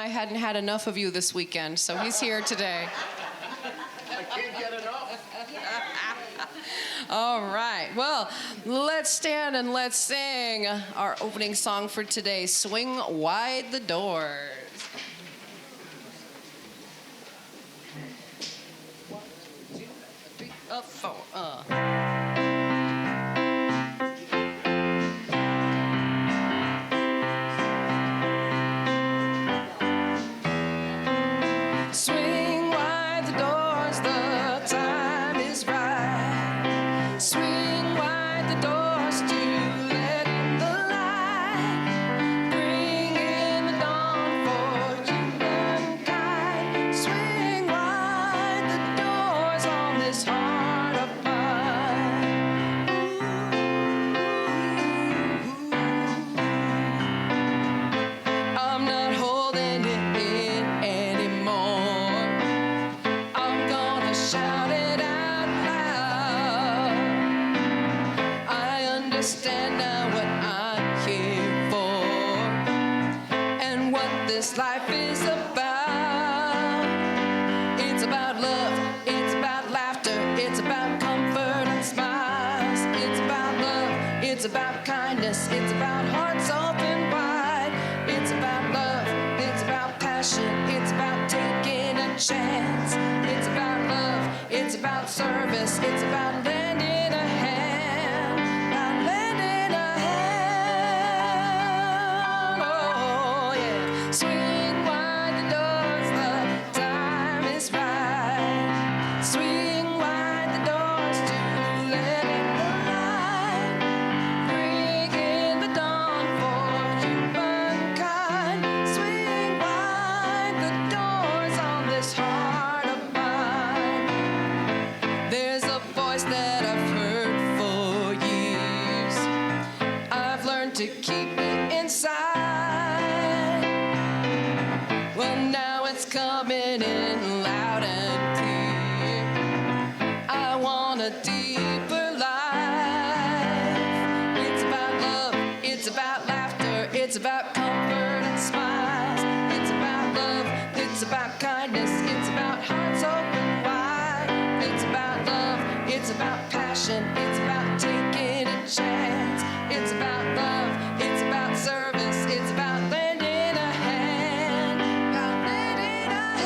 I hadn't had enough of you this weekend, so he's here today. I can't get enough. All right. Well, let's stand and let's sing our opening song for today, Swing Wide the Doors. 1, 2, 3, 4. Swing wide the doors, the time is right. Swing wide the doors to let in the light. Bring in the dawn for humankind. Swing wide the doors on this heart of mine. I'm not holding it in anymore. I'm gonna shout it out loud. I understand now what I'm here for and what this life is about. It's about love, it's about laughter, it's about comfort and smiles. It's about love, it's about kindness, it's about hearts open wide. It's about love, it's about passion, it's about taking a chance. It's about love, it's about service, it's about lending a hand. About lending a hand. Oh, yeah. Swing wide the doors, the time is right. Swing wide the doors to let in the light. Bring in the dawn for humankind. Swing wide the doors on this heart of mine. There's a voice that I've heard for years. I've learned to keep it inside. Well, now it's coming in loud and clear. I want a deeper life. It's about love, it's about laughter, it's about comfort and smiles. It's about love, it's about kindness, it's about hearts open wide. It's about love, it's about passion, it's about taking a chance. It's about love, it's about service, it's about lending a hand. About lending a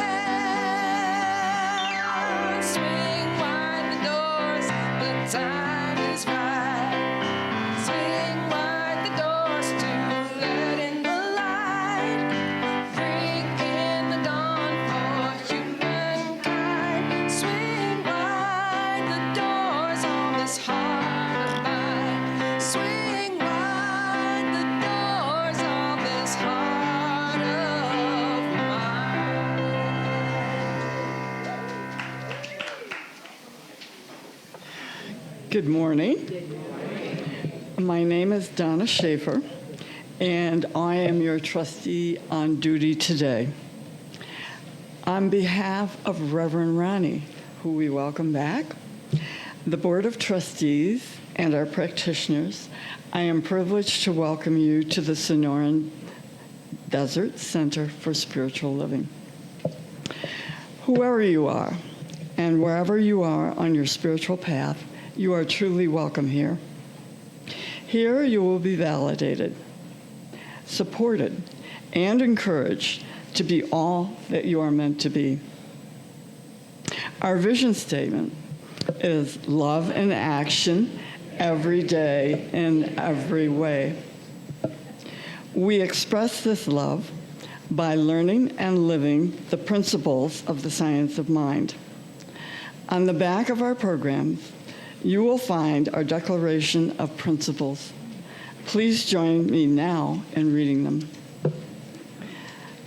hand. Swing wide the doors, the time is right. Swing wide the doors to let in the light. Bring in the dawn for humankind. Swing wide the doors on this heart of mine. Swing wide the doors on this heart of mine. Good morning. My name is Donna Schaefer, and I am your trustee on duty today. On behalf of Reverend Ronnie, who we welcome back, the Board of Trustees, and our practitioners, I am privileged to welcome you to the Sonoran Desert Center for Spiritual Living. Whoever you are, and wherever you are on your spiritual path, you are truly welcome here. Here you will be validated, supported, and encouraged to be all that you are meant to be. Our vision statement is love in action every day in every way. We express this love by learning and living the principles of the science of mind. On the back of our programs, you will find our Declaration of Principles. Please join me now in reading them.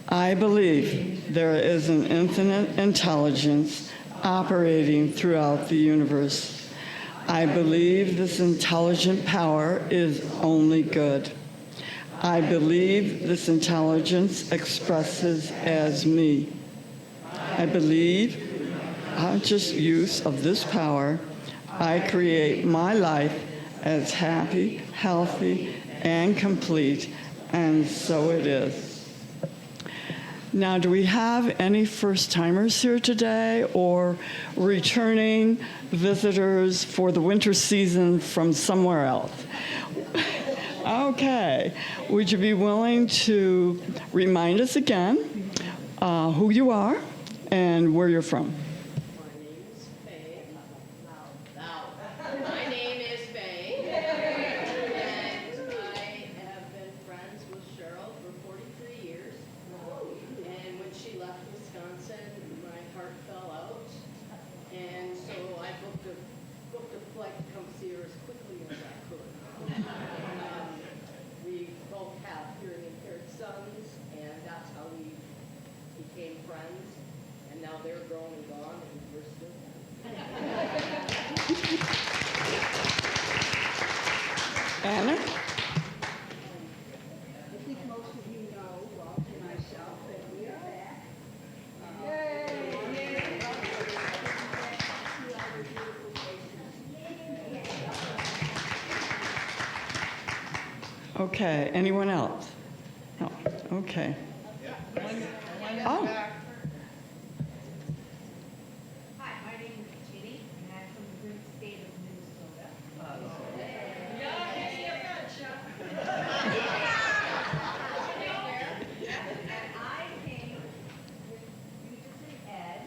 I believe there is an infinite intelligence operating throughout the universe. I believe this intelligent power is only good. I believe this intelligence expresses as me. I believe conscious use of this power, I create my life as happy, healthy, and complete, and so it is. Now, do we have any first-timers here today or returning visitors for the winter season from somewhere else? Okay. Would you be willing to remind us again who you are and where you're from? My name is Faye, and I have been friends with Cheryl for 43 years. And when she left Wisconsin, my heart fell out, and so I booked a flight to come see her as quickly as I could. We both have hearing-impaired sons, and that's how we became friends. And now they're grown and gone, and we're still friends. Anna? I think most of you know Walt and myself that we are back. Okay. Anyone else? No. Okay. Oh. Hi, my name is Ginny, and I'm from the great state of Minnesota. And I came with Regis and Ed.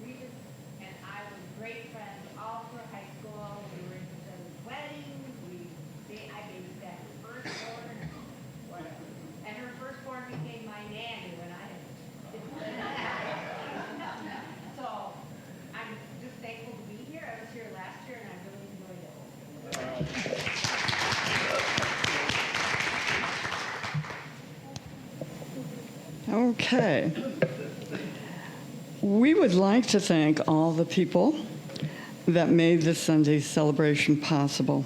Regis and I were great friends all through high school. We were in each other's weddings. I babysat her firstborn, whatever. And her firstborn became my nanny when I had. So I'm just thankful to be here. I was here last year and I really enjoyed it. Okay. We would like to thank all the people that made this Sunday's celebration possible.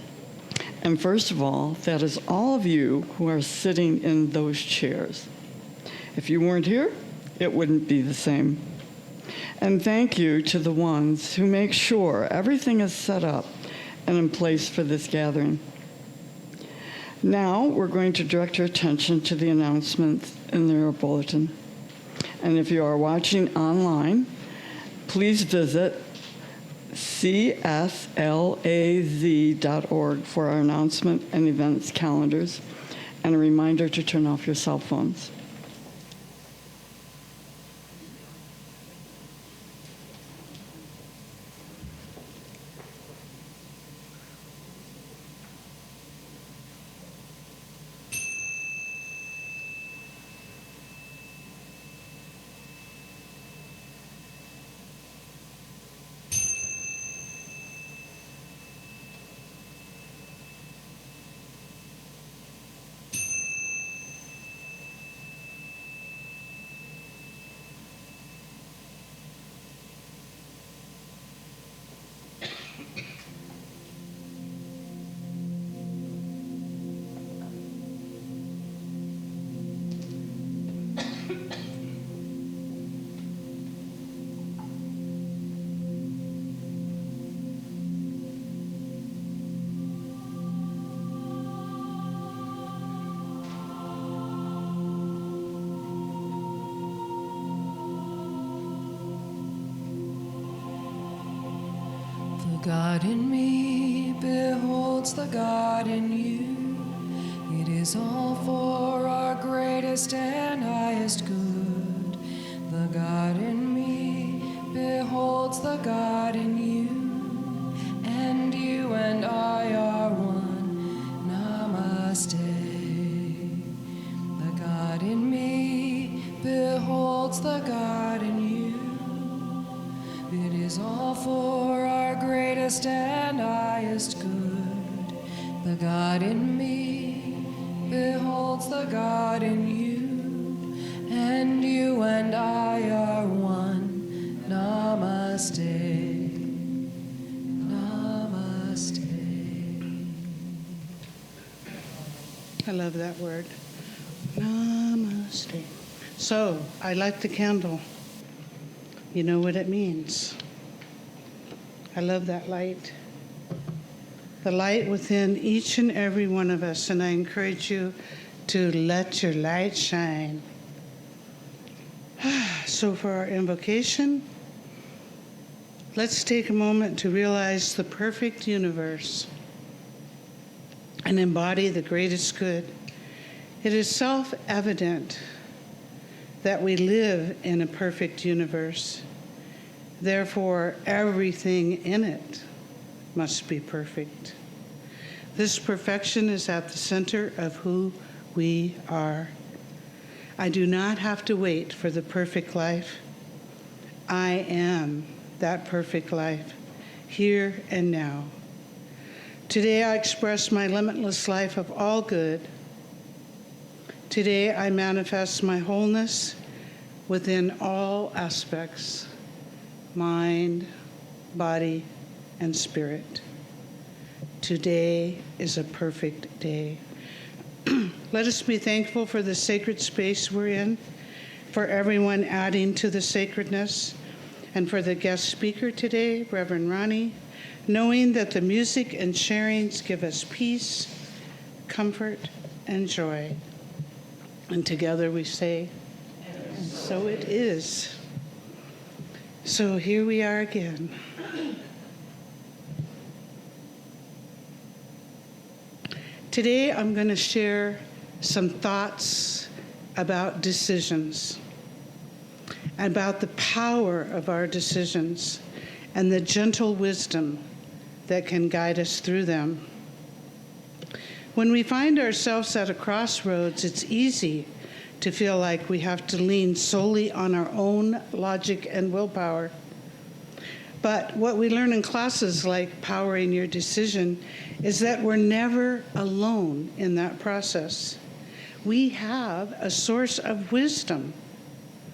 And first of all, that is all of you who are sitting in those chairs. If you weren't here, it wouldn't be the same. And thank you to the ones who make sure everything is set up and in place for this gathering. Now we're going to direct your attention to the announcements in your bulletin. And if you are watching online, please visit cslaz.org for our announcement and events calendars, and a reminder to turn off your cell phones. The God in me beholds the God in you. It is all for our greatest and highest good. The God in me beholds the God in you. And you and I are one. Namaste. The God in me beholds the God in you. It is all for our greatest and highest good. The God in me beholds the God in you, and you and I are one. Namaste. Namaste. I love that word. Namaste. So, I light the candle. You know what it means. I love that light. The light within each and every one of us, and I encourage you to let your light shine. So for our invocation, let's take a moment to realize the perfect universe and embody the greatest good. It is self-evident that we live in a perfect universe. Therefore, everything in it must be perfect. This perfection is at the center of who we are. I do not have to wait for the perfect life. I am that perfect life, here and now. Today I express my limitless life of all good. Today I manifest my wholeness within all aspects, mind, body, and spirit. Today is a perfect day. Let us be thankful for the sacred space we're in, for everyone adding to the sacredness, and for the guest speaker today, Reverend Ronnie, knowing that the music and sharings give us peace, comfort, and joy. And together we say, and so it is. So here we are again. Today I'm going to share some thoughts about decisions, about the power of our decisions and the gentle wisdom that can guide us through them. When we find ourselves at a crossroads, it's easy to feel like we have to lean solely on our own logic and willpower. But what we learn in classes like Powering Your Decision is that we're never alone in that process. We have a source of wisdom,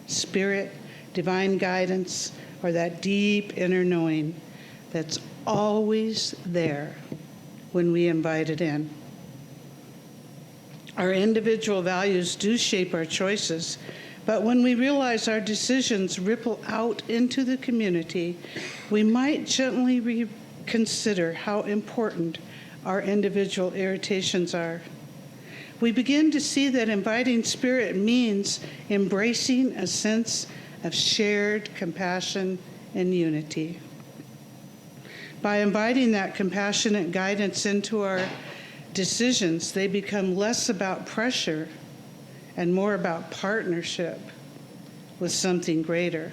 spirit, divine guidance, or that deep inner knowing that's always there when we invite it in. Our individual values do shape our choices, but when we realize our decisions ripple out into the community, we might gently reconsider how important our individual irritations are. We begin to see that inviting spirit means embracing a sense of shared compassion and unity. By inviting that compassionate guidance into our decisions, they become less about pressure and more about partnership with something greater.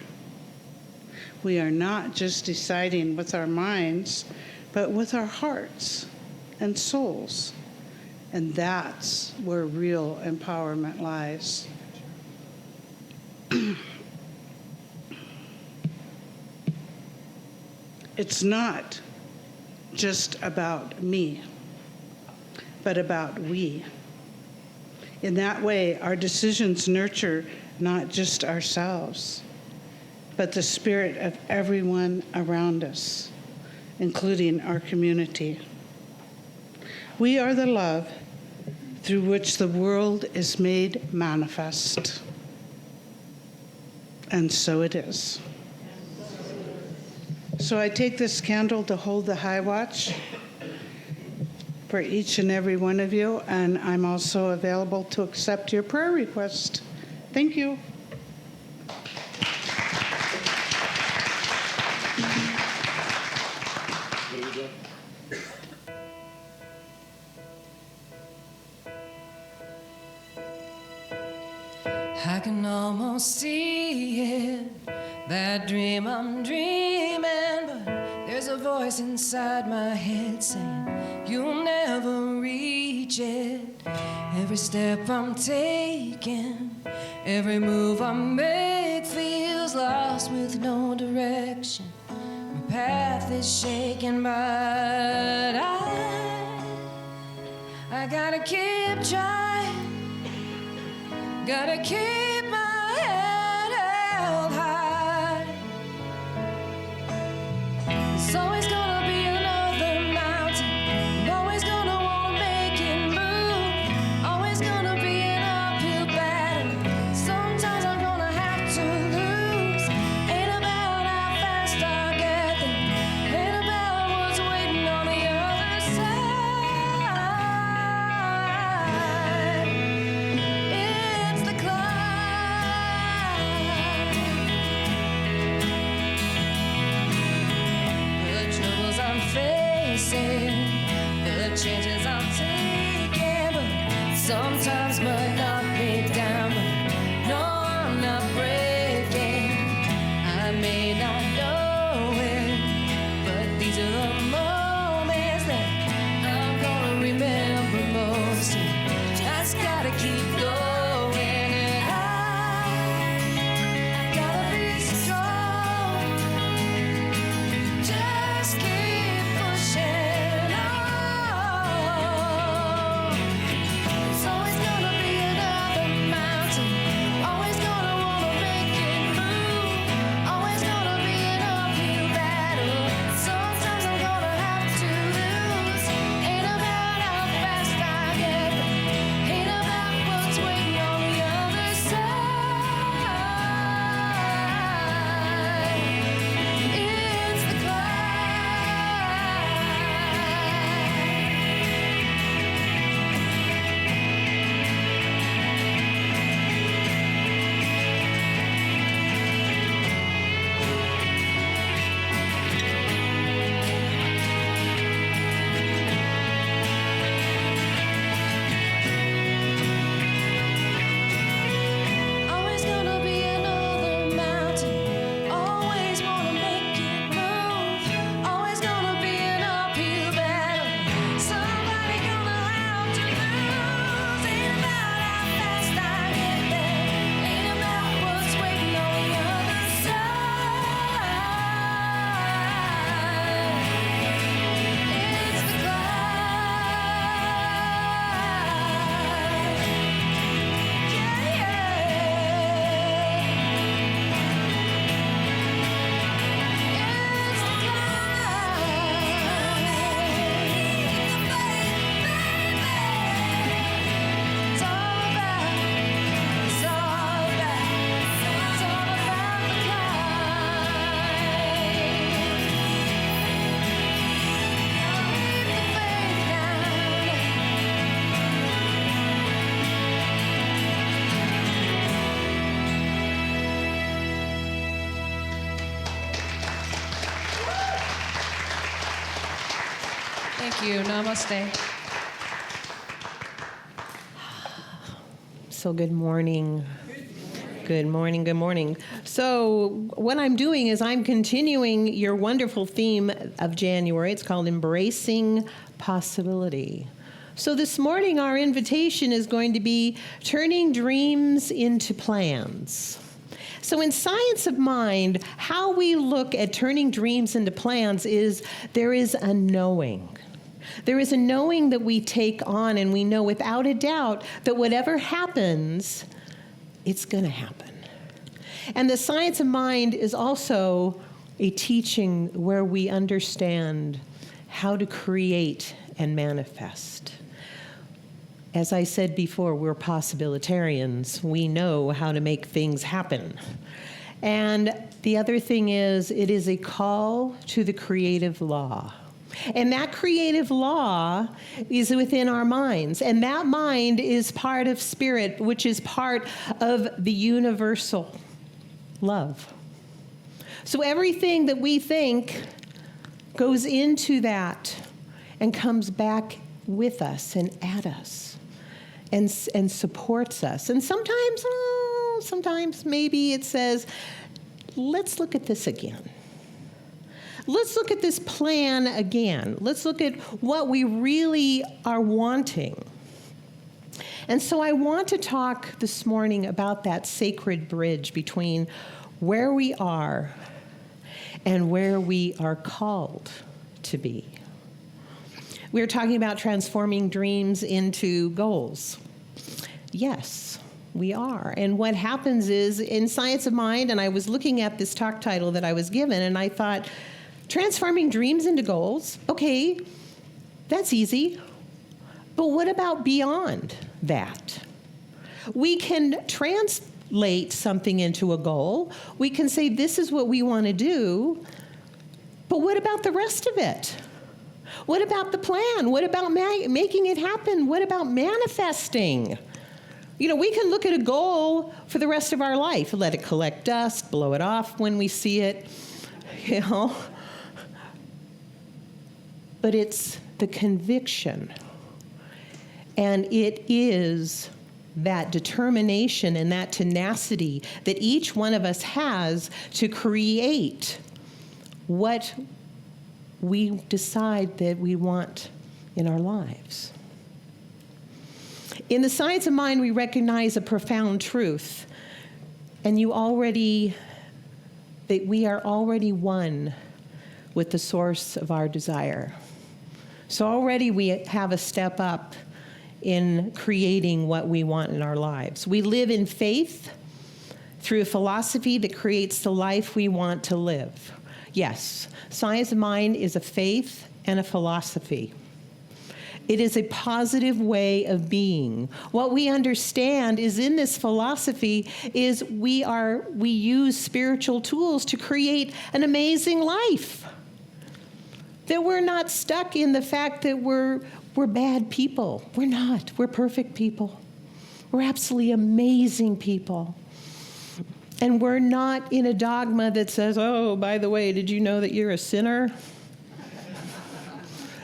We are not just deciding with our minds, but with our hearts and souls. And that's where real empowerment lies. It's not just about me, but about we. In that way, our decisions nurture not just ourselves, but the spirit of everyone around us, including our community. We are the love through which the world is made manifest. And so it is. So I take this candle to hold the high watch for each and every one of you, and I'm also available to accept your prayer request. Thank you. I can almost see it, that dream I'm dreaming, but there's a voice inside my head saying, you'll never reach it. Every step I'm taking, every move I make feels lost with no direction. My path is shaken, but I gotta keep trying. Gotta keep my head held high. It's always gonna be another mountain. I'm always gonna wanna make it move. Always gonna be an uphill battle. Sometimes I'm gonna have to lose. Ain't about how fast I get there. Ain't about what's waiting on the other side. It's the climb. chances I'm taking, but sometimes might knock me down. But no, I'm not breaking. I may not know it, but these are the moments that I'm gonna remember most. Just gotta keep going, and I gotta be strong. Just keep pushing on. There's always gonna be another mountain. Always gonna wanna make it move. Always gonna be an uphill battle. Sometimes I'm gonna have to lose. Ain't about how fast I get there. Ain't about what's waiting on the other side. It's the climb. Always gonna be another mountain. Always wanna make it move. Always gonna be an uphill battle. Somebody gonna have to lose. Ain't about how fast I get there. Ain't about what's waiting on the other side. It's the Thank you. Namaste. So good morning. Good morning, good morning. So what I'm doing is I'm continuing your wonderful theme of January. It's called Embracing Possibility. So this morning our invitation is going to be turning dreams into plans. So in Science of Mind, how we look at turning dreams into plans is there is a knowing. There is a knowing that we take on, and we know without a doubt that whatever happens, it's going to happen. And the Science of Mind is also a teaching where we understand how to create and manifest. As I said before, we're possibilitarians. We know how to make things happen. And the other thing is, it is a call to the creative law. And that creative law is within our minds. And that mind is part of spirit, which is part of the universal love. So everything that we think goes into that and comes back with us and at us and supports us. And sometimes maybe it says, let's look at this again. Let's look at this plan again. Let's look at what we really are wanting. And so I want to talk this morning about that sacred bridge between where we are and where we are called to be. We're talking about transforming dreams into goals. Yes, we are. And what happens is, in Science of Mind, and I was looking at this talk title that I was given, and I thought, transforming dreams into goals, okay, that's easy. But what about beyond that? We can translate something into a goal. We can say, this is what we want to do. But what about the rest of it? What about the plan? What about making it happen? What about manifesting? You know, we can look at a goal for the rest of our life, let it collect dust, blow it off when we see it, you know. But it's the conviction. And it is that determination and that tenacity that each one of us has to create what we decide that we want in our lives. In the science of mind, we recognize a profound truth, and that we are already one with the source of our desire. So already we have a step up in creating what we want in our lives. We live in faith through a philosophy that creates the life we want to live. Yes, science of mind is a faith and a philosophy. It is a positive way of being. What we understand is in this philosophy is we use spiritual tools to create an amazing life. That we're not stuck in the fact that we're bad people. We're not. We're perfect people. We're absolutely amazing people. And we're not in a dogma that says, oh, by the way, did you know that you're a sinner?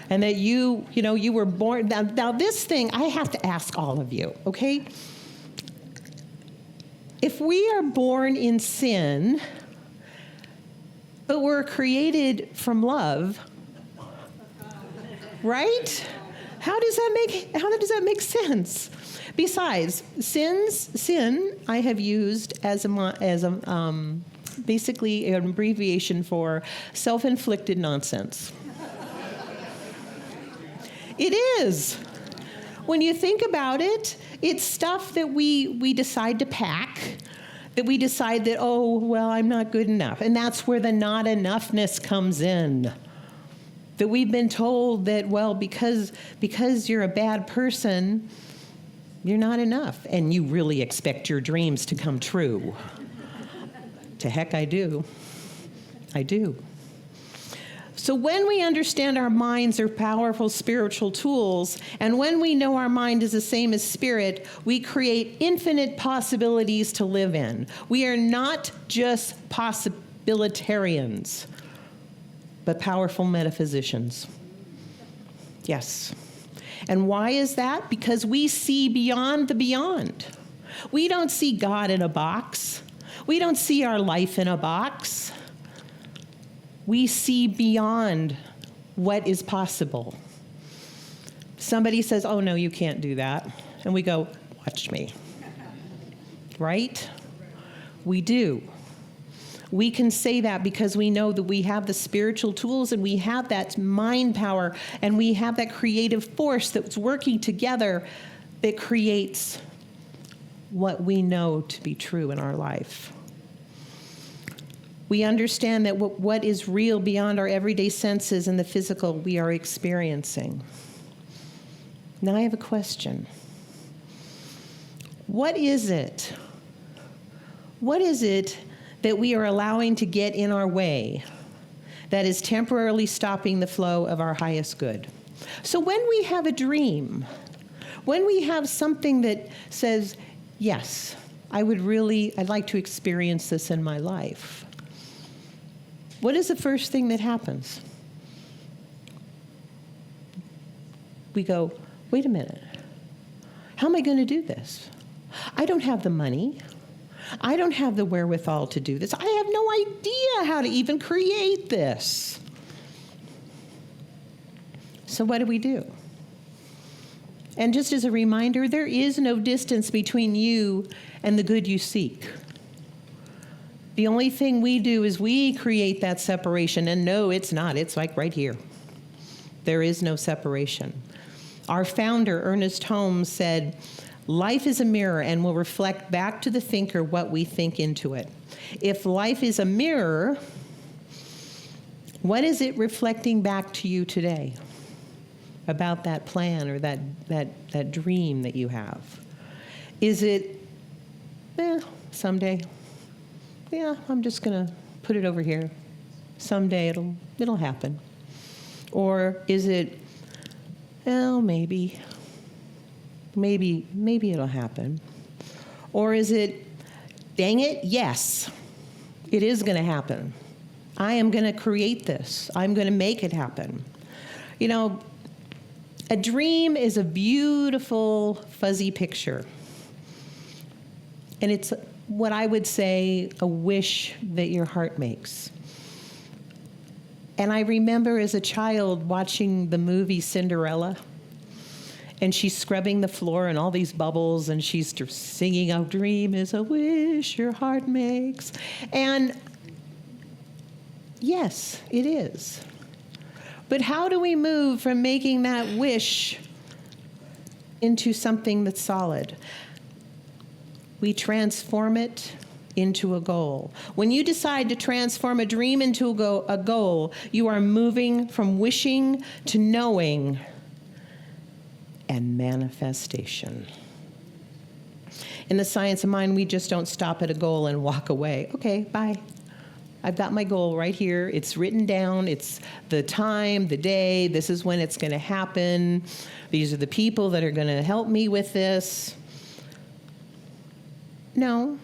And that you were born. Now this thing, I have to ask all of you, okay? If we are born in sin, but we're created from love, right? How does that make sense? Besides, sin I have used as basically an abbreviation for self-inflicted nonsense. It is. When you think about it, it's stuff that we decide to pack, that we decide that, oh, well, I'm not good enough. And that's where the not enoughness comes in. That we've been told that, well, because you're a bad person, you're not enough. And you really expect your dreams to come true. To heck, I do. I do. So when we understand our minds are powerful spiritual tools, and when we know our mind is the same as spirit, we create infinite possibilities to live in. We are not just possibilitarians, but powerful metaphysicians. Yes. And why is that? Because we see beyond the beyond. We don't see God in a box. We don't see our life in a box. We see beyond what is possible. Somebody says, oh, no, you can't do that. And we go, watch me. Right? We do. We can say that because we know that we have the spiritual tools and we have that mind power and we have that creative force that's working together that creates what we know to be true in our life. We understand that what is real beyond our everyday senses and the physical we are experiencing. Now I have a question. What is it? What is it that we are allowing to get in our way that is temporarily stopping the flow of our highest good? So when we have a dream, when we have something that says, yes, I'd like to experience this in my life, what is the first thing that happens? We go, wait a minute. How am I going to do this? I don't have the money. I don't have the wherewithal to do this. I have no idea how to even create this. So what do? And just as a reminder, there is no distance between you and the good you seek. The only thing we do is we create that separation. And no, it's not. It's like right here. There is no separation. Our founder, Ernest Holmes, said, life is a mirror and will reflect back to the thinker what we think into it. If life is a mirror, what is it reflecting back to you today about that plan or that dream that you have? Is it, someday? Yeah, I'm just going to put it over here. Someday it'll happen. Or is it, well, maybe it'll happen. Or is it, dang it, yes, it is going to happen. I am going to create this. I'm going to make it happen. You know, A dream is a beautiful, fuzzy picture. And it's what I would say a wish that your heart makes. And I remember as a child watching the movie Cinderella, and she's scrubbing the floor and all these bubbles, and she's singing, "A dream is a wish your heart makes." And yes, it is. But how do we move from making that wish into something that's solid? We transform it into a goal. When you decide to transform a dream into a goal, you are moving from wishing to knowing and manifestation. In the science of mind, we just don't stop at a goal and walk away. Okay, bye. I've got my goal right here. It's written down. It's the time, the day. This is when it's going to happen. These are the people that are going to help me with this. No,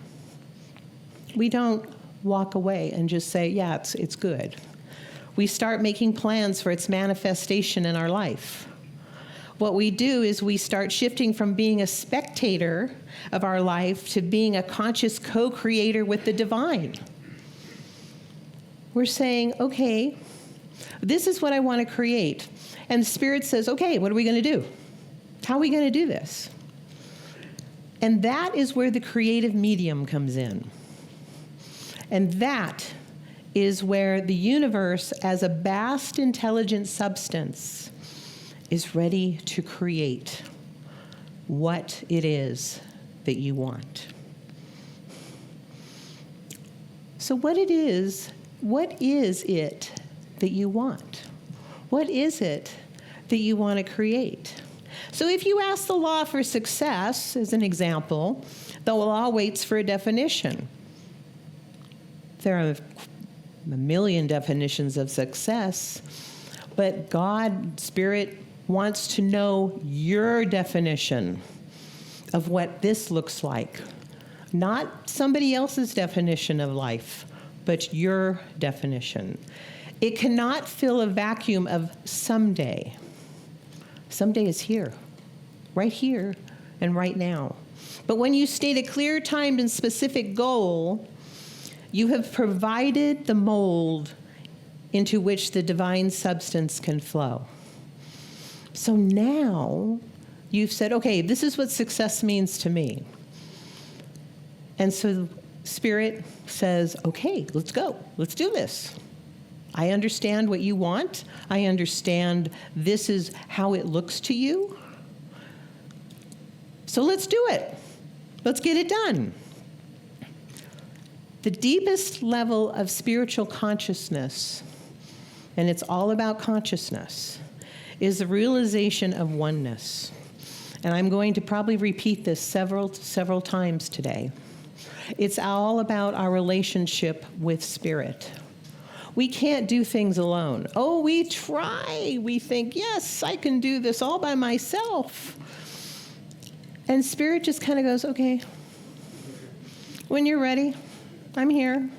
we don't walk away and just say, yeah, it's good. We start making plans for its manifestation in our life. What we do is we start shifting from being a spectator of our life to being a conscious co-creator with the divine. We're saying, okay, this is what I want to create. And the Spirit says, okay, what are we going to do? How are we going to do this? And that is where the creative medium comes in. And that is where the universe, as a vast intelligent substance, is ready to create what it is that you want. So what is it that you want? What is it that you want to create? So if you ask the law for success, as an example, the law waits for a definition. There are a million definitions of success, but God, Spirit, wants to know your definition of what this looks like. Not somebody else's definition of life, but your definition. It cannot fill a vacuum of someday. Someday is here, right here and right now. But when you state a clear, timed, and specific goal, you have provided the mold into which the divine substance can flow. So now you've said, okay, this is what success means to me. And so Spirit says, okay, let's go. Let's do this. I understand what you want. I understand this is how it looks to you. So let's do it. Let's get it done. The deepest level of spiritual consciousness, and it's all about consciousness, is the realization of oneness. And I'm going to probably repeat this several times today. It's all about our relationship with Spirit. We can't do things alone. Oh, we try. We think, yes, I can do this all by myself. And Spirit just kind of goes, okay, when you're ready, I'm here.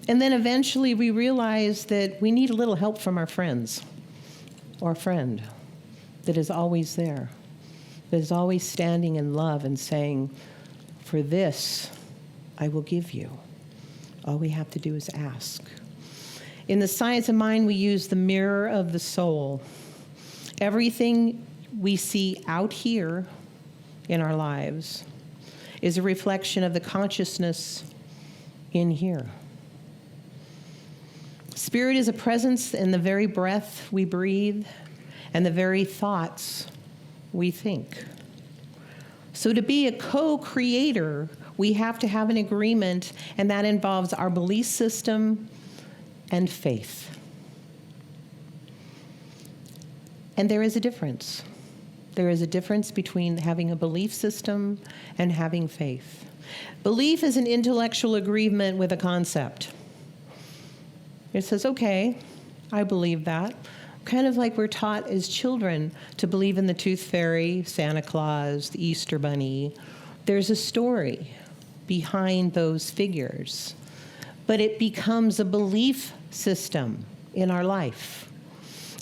And then eventually we realize that we need a little help from our friends or friend that is always there, that is always standing in love and saying, for this, I will give you. All we have to do is ask. In the science of mind, we use the mirror of the soul. Everything we see out here in our lives is a reflection of the consciousness in here. Spirit is a presence in the very breath we breathe and the very thoughts we think. So to be a co-creator, we have to have an agreement, and that involves our belief system and faith. And there is a difference. There is a difference between having a belief system and having faith. Belief is an intellectual agreement with a concept. It says, okay, I believe that. Kind of like we're taught as children to believe in the Tooth Fairy, Santa Claus, the Easter Bunny. There's a story behind those figures, but it becomes a belief system in our life.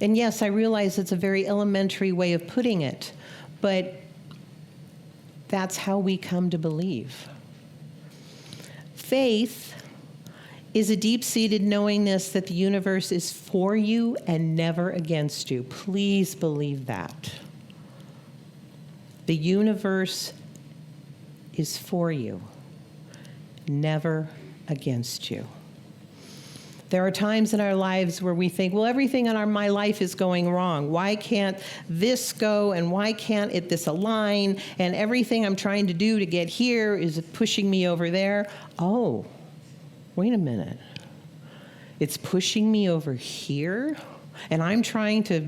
And yes, I realize it's a very elementary way of putting it, but that's how we come to believe. Faith is a deep-seated knowingness that the universe is for you and never against you. Please believe that. The universe is for you, never against you. There are times in our lives where we think, well, everything in my life is going wrong. Why can't this go, and why can't this align? And everything I'm trying to do to get here is pushing me over there. Oh, wait a minute. It's pushing me over here, and I'm trying to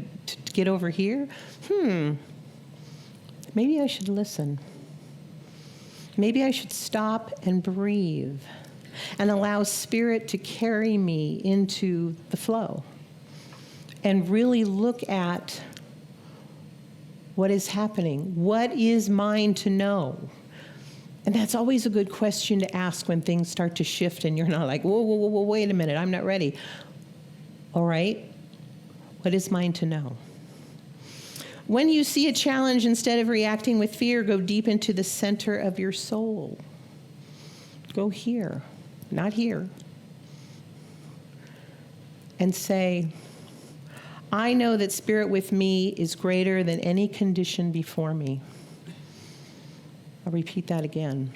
get over here? Maybe I should listen. Maybe I should stop and breathe and allow Spirit to carry me into the flow and really look at what is happening. What is mine to know? And that's always a good question to ask when things start to shift and you're not like, whoa, wait a minute, I'm not ready. All right, what is mine to know? When you see a challenge, instead of reacting with fear, go deep into the center of your soul. Go here, not here. And say, I know that Spirit with me is greater than any condition before me. I'll repeat that again.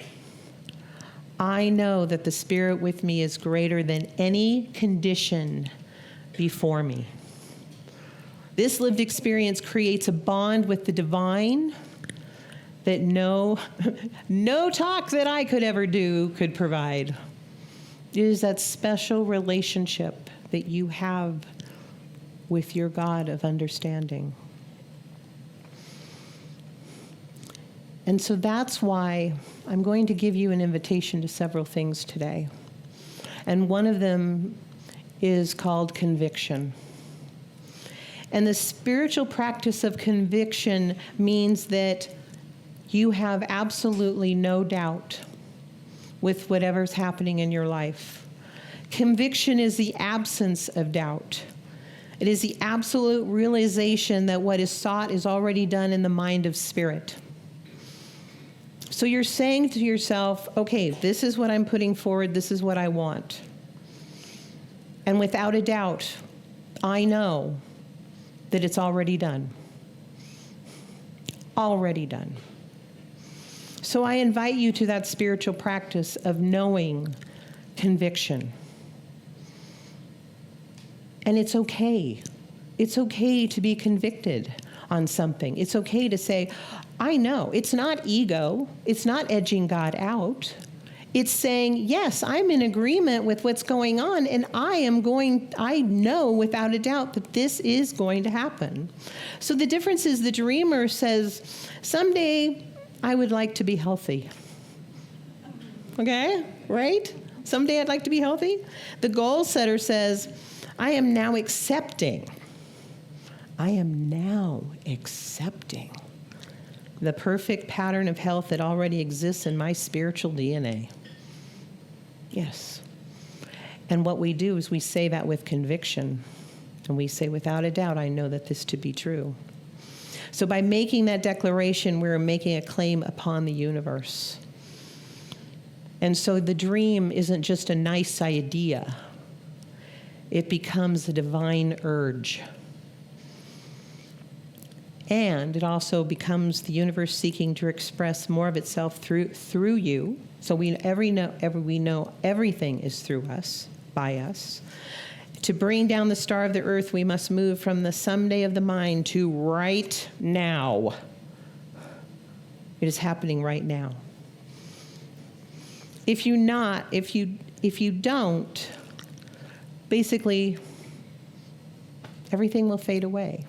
I know that the Spirit with me is greater than any condition before me. This lived experience creates a bond with the divine that no talk that I could ever do could provide. It is that special relationship that you have with your God of understanding. And so that's why I'm going to give you an invitation to several things today. And one of them is called conviction. And the spiritual practice of conviction means that you have absolutely no doubt with whatever's happening in your life. Conviction is the absence of doubt. It is the absolute realization that what is sought is already done in the mind of Spirit. So you're saying to yourself, okay, this is what I'm putting forward, this is what I want. And without a doubt, I know that it's already done. Already done. So I invite you to that spiritual practice of knowing conviction. And it's okay. It's okay to be convicted on something. It's okay to say, I know. It's not ego. It's not edging God out. It's saying, yes, I'm in agreement with what's going on, and I know without a doubt that this is going to happen. So the difference is the dreamer says, someday I would like to be healthy. Okay, right? Someday I'd like to be healthy. The goal setter says, I am now accepting. I am now accepting the perfect pattern of health that already exists in my spiritual DNA. Yes. And what we do is we say that with conviction. And we say, without a doubt, I know that this to be true. So by making that declaration, we're making a claim upon the universe. And so the dream isn't just a nice idea. It becomes a divine urge. And it also becomes the universe seeking to express more of itself through you. So we know everything is through us, by us. To bring down the star of the earth, we must move from the someday of the mind to right now. It is happening right now. If you don't, basically everything will fade away.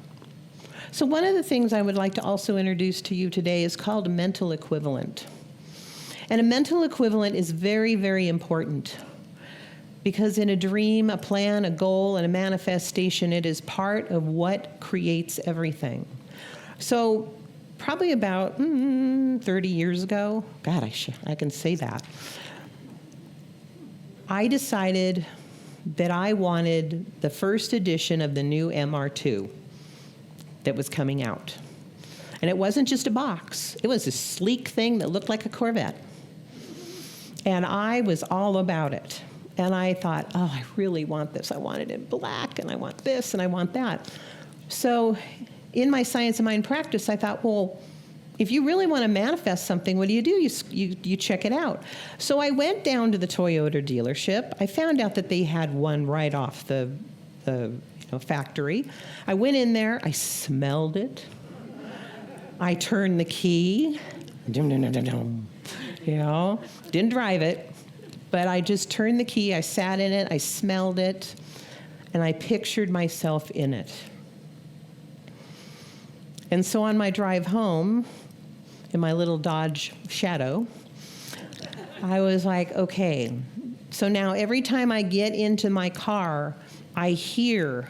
So one of the things I would like to also introduce to you today is called a mental equivalent. And a mental equivalent is very, very important because in a dream, a plan, a goal, and a manifestation, it is part of what creates everything. So probably about 30 years ago, God, I can say that, I decided that I wanted the first edition of the new MR2 that was coming out. And it wasn't just a box. It was a sleek thing that looked like a Corvette. And I was all about it. And I thought, oh, I really want this. I want it in black, and I want this, and I want that. So in my Science of Mind practice, I thought, well, if you really want to manifest something, what do? You check it out. So I went down to the Toyota dealership. I found out that they had one right off the factory. I went in there. I smelled it. I turned the key. Didn't drive it, but I just turned the key. I sat in it. I smelled it, and I pictured myself in it. And so on my drive home, in my little Dodge Shadow, I was like, okay, so now every time I get into my car, I hear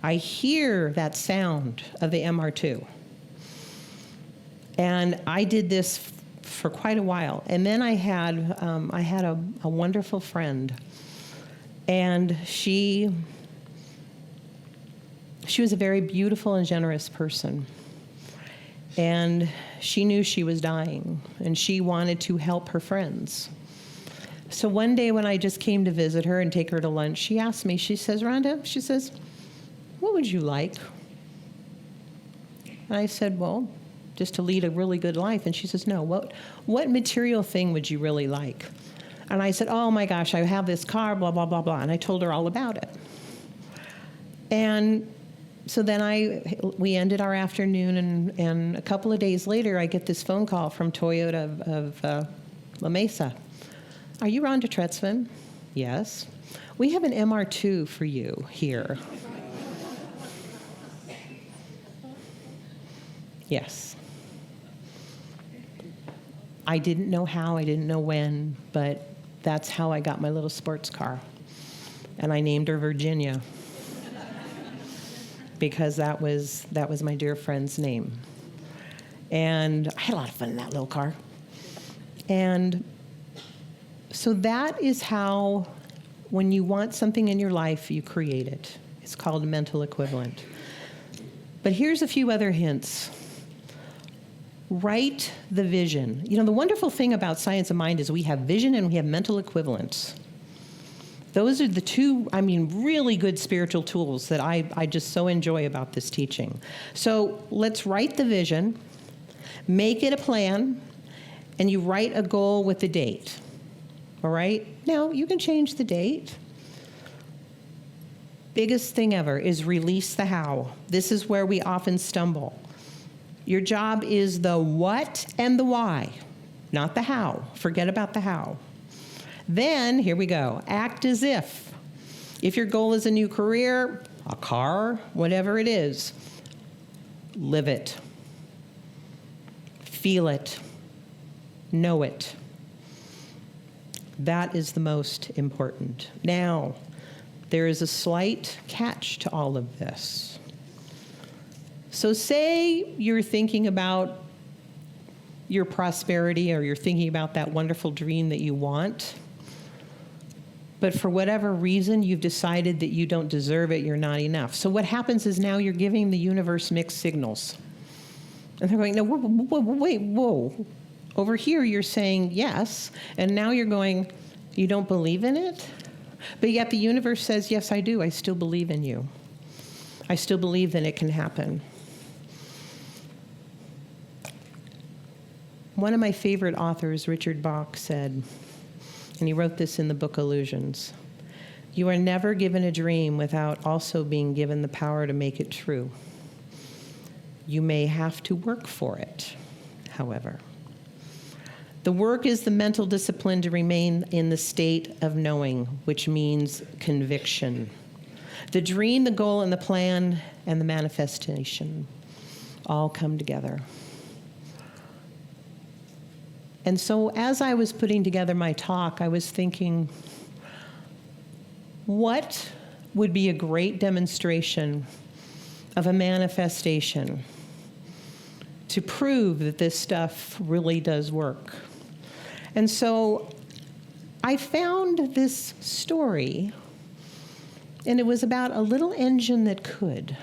that sound of the MR2. And I did this for quite a while. And then I had a wonderful friend, and she was a very beautiful and generous person. And she knew she was dying, and she wanted to help her friends. So one day when I just came to visit her and take her to lunch, she asked me, she says, Rhonda, she says, what would you like? And I said, well, just to lead a really good life. And she says, no, what material thing would you really like? And I said, oh my gosh, I have this car, blah, blah, blah, blah. And I told her all about it. And so then we ended our afternoon, and a couple of days later, I get this phone call from Toyota of La Mesa. Are you Rhonda Tretsven? Yes. We have an MR2 for you here. Yes. I didn't know how, I didn't know when, but that's how I got my little sports car. And I named her Virginia, because that was my dear friend's name. And I had a lot of fun in that little car. And so that is how, when you want something in your life, you create it. It's called mental equivalent. But here's a few other hints. Write the vision. You know, the wonderful thing about Science of Mind is we have vision and we have mental equivalence. Those are the two, really good spiritual tools that I just so enjoy about this teaching. So let's write the vision, make it a plan, and you write a goal with a date. All right? Now, you can change the date. Biggest thing ever is release the how. This is where we often stumble. Your job is the what and the why, not the how. Forget about the how. Then, here we go, act as if. If your goal is a new career, a car, whatever it is, live it. Feel it. Know it. That is the most important. Now, there is a slight catch to all of this. So say you're thinking about your prosperity, or you're thinking about that wonderful dream that you want, but for whatever reason, you've decided that you don't deserve it, you're not enough. So what happens is now you're giving the universe mixed signals. And they're going, no, wait, whoa. Over here, you're saying yes, and now you're going, you don't believe in it? But yet the universe says, yes, I do. I still believe in you. I still believe that it can happen. One of my favorite authors, Richard Bach, said, and he wrote this in the book Illusions, you are never given a dream without also being given the power to make it true. You may have to work for it, however. The work is the mental discipline to remain in the state of knowing, which means conviction. The dream, the goal, and the plan, and the manifestation all come together. And so as I was putting together my talk, I was thinking, what would be a great demonstration of a manifestation to prove that this stuff really does work? And so I found this story and it was about a little engine that could.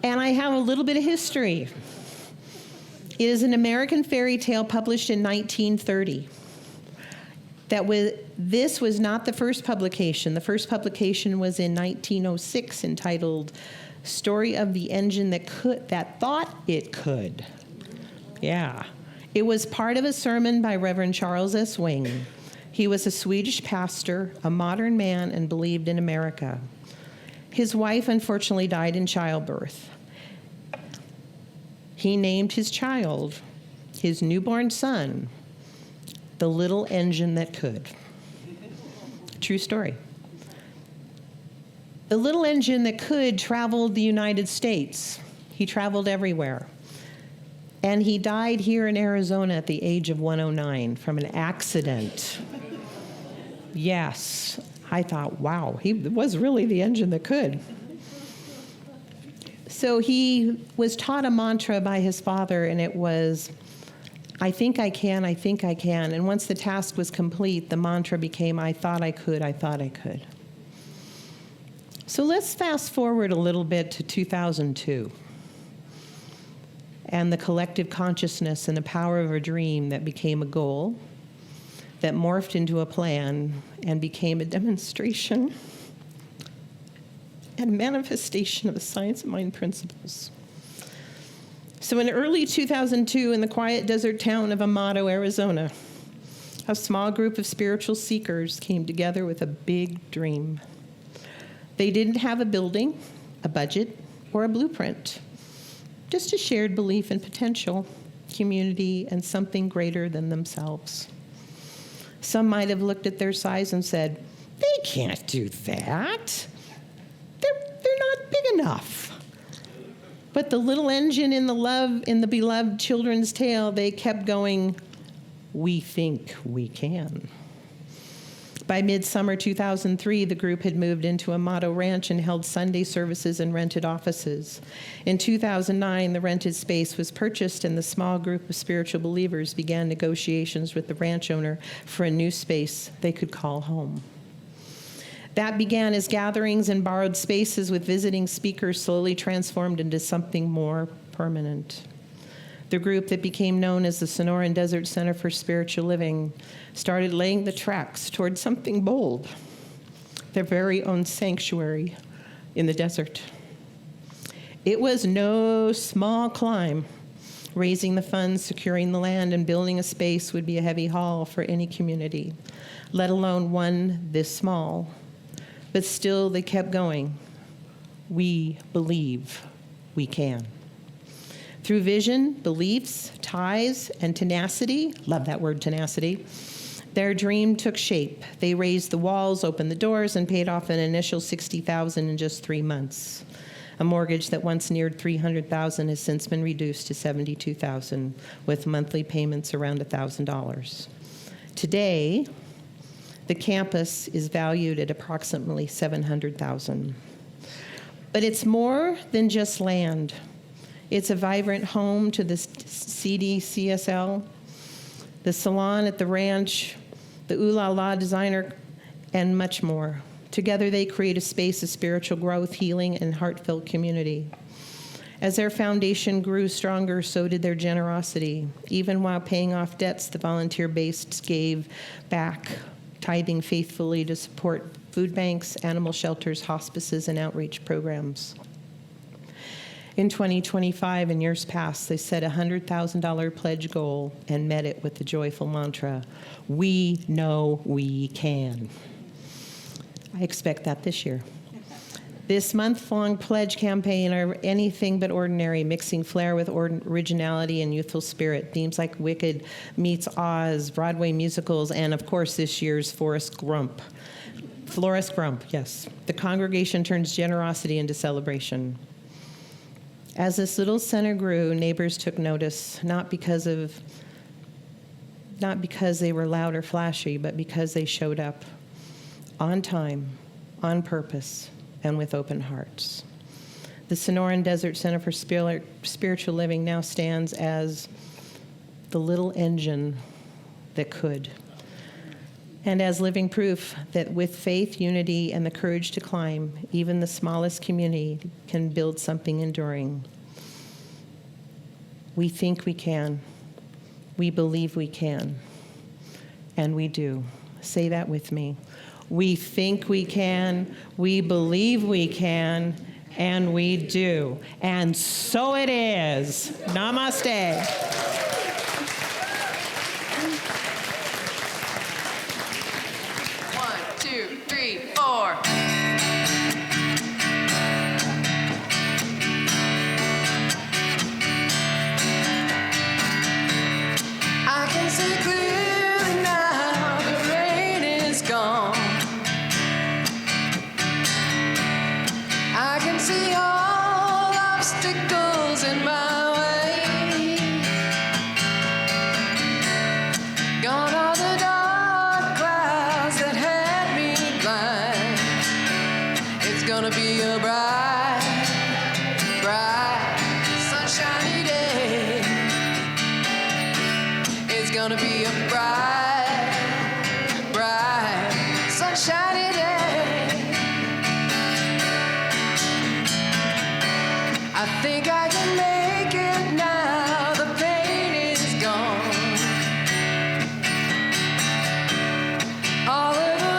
And I have a little bit of history. It is an American fairy tale published in 1930. This was not the first publication. The first publication was in 1906, entitled "Story of the Engine That Thought It Could." Yeah. It was part of a sermon by Reverend Charles S. Wing. He was a Swedish pastor, a modern man, and believed in America. His wife unfortunately died in childbirth. He named his child, his newborn son, the little engine that could. True story. The little engine that could traveled the United States. He traveled everywhere. And he died here in Arizona at the age of 109 from an accident. Yes, I thought, wow, he was really the engine that could. So he was taught a mantra by his father, and it was, I think I can, I think I can. And once the task was complete, the mantra became, I thought I could, I thought I could. So let's fast forward a little bit to 2002 and the collective consciousness and the power of a dream that became a goal, that morphed into a plan and became a demonstration and manifestation of the science of mind principles. So in early 2002, in the quiet desert town of Amado, Arizona, a small group of spiritual seekers came together with a big dream. They didn't have a building, a budget, or a blueprint, just a shared belief in potential, community, and something greater than themselves. Some might have looked at their size and said, they can't do that. They're not big enough. But the little engine in the beloved children's tale, they kept going, we think we can. By midsummer 2003, the group had moved into a Amado ranch and held Sunday services in rented offices. In 2009, the rented space was purchased, and the small group of spiritual believers began negotiations with the ranch owner for a new space they could call home. That began as gatherings in borrowed spaces with visiting speakers slowly transformed into something more permanent. The group that became known as the Sonoran Desert Center for Spiritual Living started laying the tracks toward something bold, their very own sanctuary in the desert. It was no small climb. Raising the funds, securing the land, and building a space would be a heavy haul for any community, let alone one this small. But still, they kept going. We believe we can. Through vision, beliefs, ties, and tenacity, love that word, tenacity, their dream took shape. They raised the walls, opened the doors, and paid off an initial $60,000 in just 3 months. A mortgage that once neared $300,000 has since been reduced to $72,000, with monthly payments around $1,000. Today, the campus is valued at approximately $700,000. But it's more than just land. It's a vibrant home to the CDCSL, the salon at the ranch, the Ooh La La designer, and much more. Together, they create a space of spiritual growth, healing, and heartfelt community. As their foundation grew stronger, so did their generosity. Even while paying off debts, the volunteer base gave back, tithing faithfully to support food banks, animal shelters, hospices, and outreach programs. In 2025 and years past, they set a $100,000 pledge goal and met it with the joyful mantra, we know we can. I expect that this year. This month-long pledge campaign are anything but ordinary, mixing flair with originality and youthful spirit. Themes like Wicked meets Oz, Broadway musicals, and of course this year's Forrest Gump. Yes. The congregation turns generosity into celebration. As this little center grew, neighbors took notice, not because they were loud or flashy, but because they showed up on time, on purpose, and with open hearts. The Sonoran Desert Center for Spiritual Living now stands as the little engine that could. And as living proof that with faith, unity, and the courage to climb, even the smallest community can build something enduring. We think we can. We believe we can. And we do. Say that with me. We think we can. We believe we can. And we do. And so it is. Namaste. I can see clearly now the rain is gone. I can see all obstacles in my way. Gone are the dark clouds that had me blind. It's gonna be a bright, bright, sunshiny day. It's gonna be a bright, bright, sunshiny